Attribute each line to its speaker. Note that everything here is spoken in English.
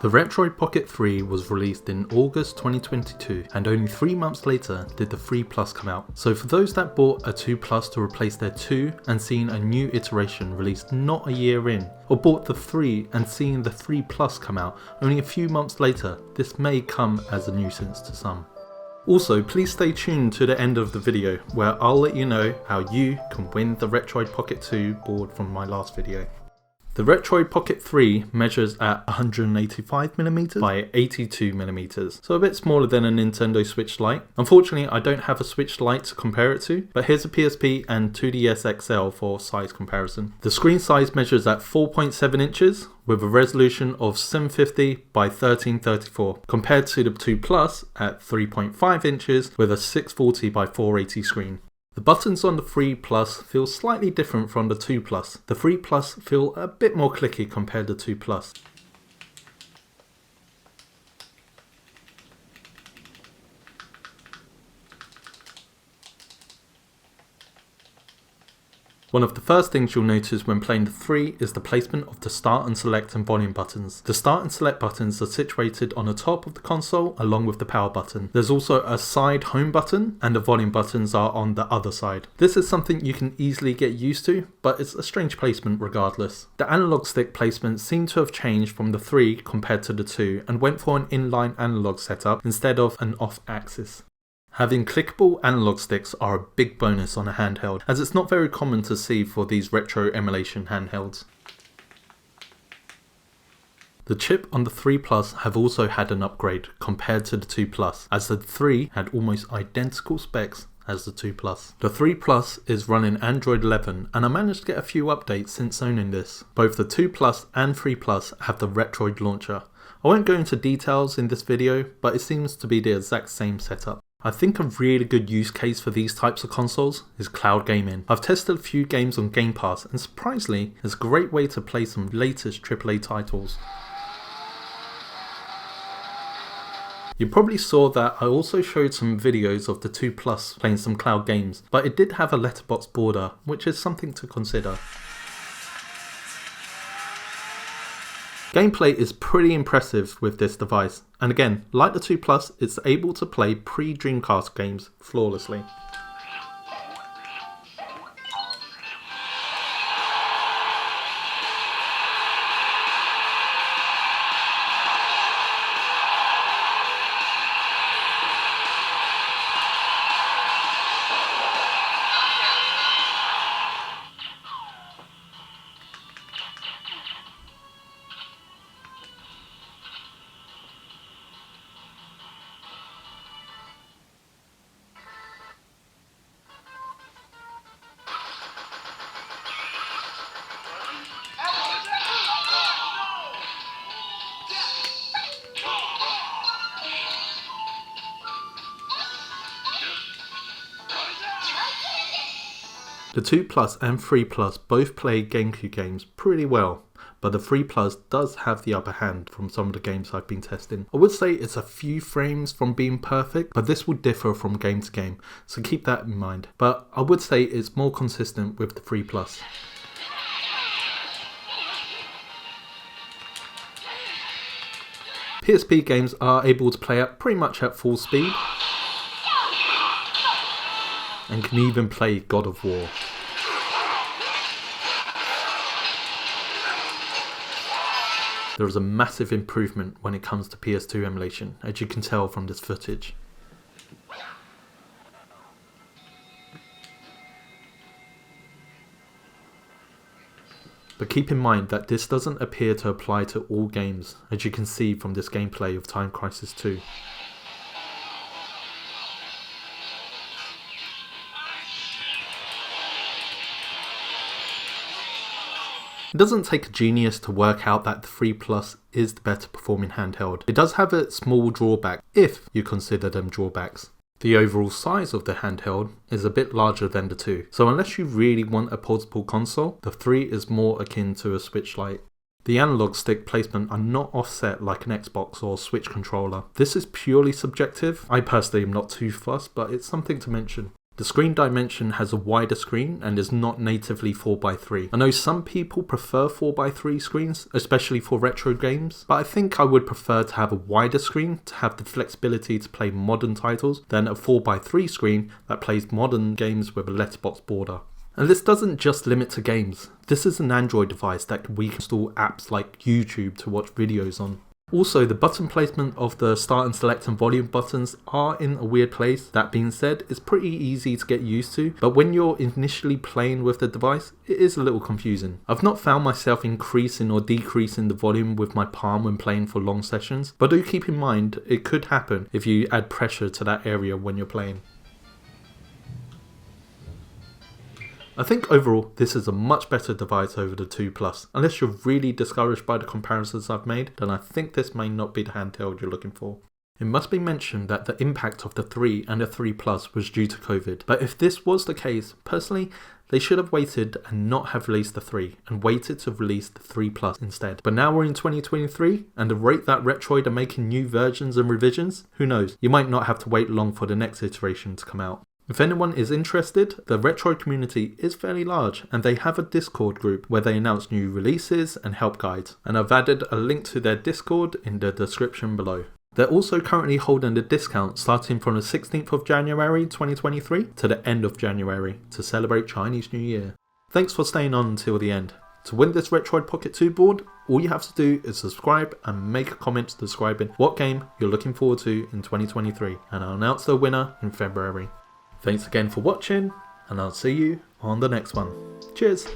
Speaker 1: The Retroid Pocket 3 was released in August 2022 and only 3 months later did the 3 Plus come out. So for those that bought a 2 Plus to replace their 2 and seen a new iteration released not a year in, or bought the 3 and seen the 3 Plus come out only a few months later, this may come as a nuisance to some. Also, please stay tuned to the end of the video where I'll let you know how you can win the Retroid Pocket 2 board from my last video. The Retroid Pocket 3 measures at 185mm by 82mm, so a bit smaller than a Nintendo Switch Lite. Unfortunately, I don't have a Switch Lite to compare it to, but here's a PSP and 2DS XL for size comparison. The screen size measures at 4.7 inches with a resolution of 750 by 1334, compared to the 2 Plus at 3.5 inches with a 640 by 480 screen. The buttons on the 3 Plus feel slightly different from the 2 Plus. The 3 Plus feel a bit more clicky compared to 2 Plus. One of the first things you'll notice when playing the 3 is the placement of the start and select and volume buttons. The start and select buttons are situated on the top of the console along with the power button. There's also a side home button and the volume buttons are on the other side. This is something you can easily get used to, but it's a strange placement regardless. The analog stick placement seemed to have changed from the 3 compared to the 2 and went for an inline analog setup instead of an off-axis. Having clickable analog sticks are a big bonus on a handheld, as it's not very common to see for these retro emulation handhelds. The chip on the 3 Plus have also had an upgrade compared to the 2 Plus, as the 3 had almost identical specs as the 2 Plus. The 3 Plus is running Android 11 and I managed to get a few updates since owning this. Both the 2 Plus and 3 Plus have the Retroid launcher. I won't go into details in this video, but it seems to be the exact same setup. I think a really good use case for these types of consoles is cloud gaming. I've tested a few games on Game Pass and surprisingly, it's a great way to play some latest AAA titles. You probably saw that I also showed some videos of the 2 Plus playing some cloud games, but it did have a letterbox border, which is something to consider. Gameplay is pretty impressive with this device, and again, like the 2 Plus, it's able to play pre-Dreamcast games flawlessly. The 2 Plus and 3 Plus both play GameCube games pretty well, but the 3 Plus does have the upper hand from some of the games I've been testing. I would say it's a few frames from being perfect, but this will differ from game to game, so keep that in mind. But I would say it's more consistent with the 3 Plus. PSP games are able to play at pretty much at full speed, and can even play God of War. There is a massive improvement when it comes to PS2 emulation, as you can tell from this footage. But keep in mind that this doesn't appear to apply to all games, as you can see from this gameplay of Time Crisis 2. It doesn't take a genius to work out that the 3 Plus is the better performing handheld. It does have a small drawback, if you consider them drawbacks. The overall size of the handheld is a bit larger than the 2, so unless you really want a portable console, the 3 is more akin to a Switch Lite. The analog stick placement are not offset like an Xbox or Switch controller. This is purely subjective. I personally am not too fussed, but it's something to mention. The screen dimension has a wider screen and is not natively 4x3. I know some people prefer 4x3 screens, especially for retro games, but I think I would prefer to have a wider screen to have the flexibility to play modern titles than a 4x3 screen that plays modern games with a letterbox border. And this doesn't just limit to games. This is an Android device that we can install apps like YouTube to watch videos on. Also, the button placement of the start and select and volume buttons are in a weird place. That being said, it's pretty easy to get used to, but when you're initially playing with the device, it is a little confusing. I've not found myself increasing or decreasing the volume with my palm when playing for long sessions, but do keep in mind it could happen if you add pressure to that area when you're playing. I think overall this is a much better device over the 2 Plus. Unless you're really discouraged by the comparisons I've made, then I think this may not be the handheld you're looking for. It must be mentioned that the impact of the 3 and the 3 Plus was due to COVID, but if this was the case, personally, they should have waited and not have released the 3 and waited to release the 3 Plus instead. But now we're in 2023 and the rate that Retroid are making new versions and revisions, who knows, you might not have to wait long for the next iteration to come out. If anyone is interested, the Retroid community is fairly large and they have a Discord group where they announce new releases and help guides, and I've added a link to their Discord in the description below. They're also currently holding a discount starting from the 16th of January 2023 to the end of January to celebrate Chinese New Year. Thanks for staying on until the end. To win this Retroid Pocket 2 board, all you have to do is subscribe and make a comment describing what game you're looking forward to in 2023, and I'll announce the winner in February. Thanks again for watching, and I'll see you on the next one. Cheers!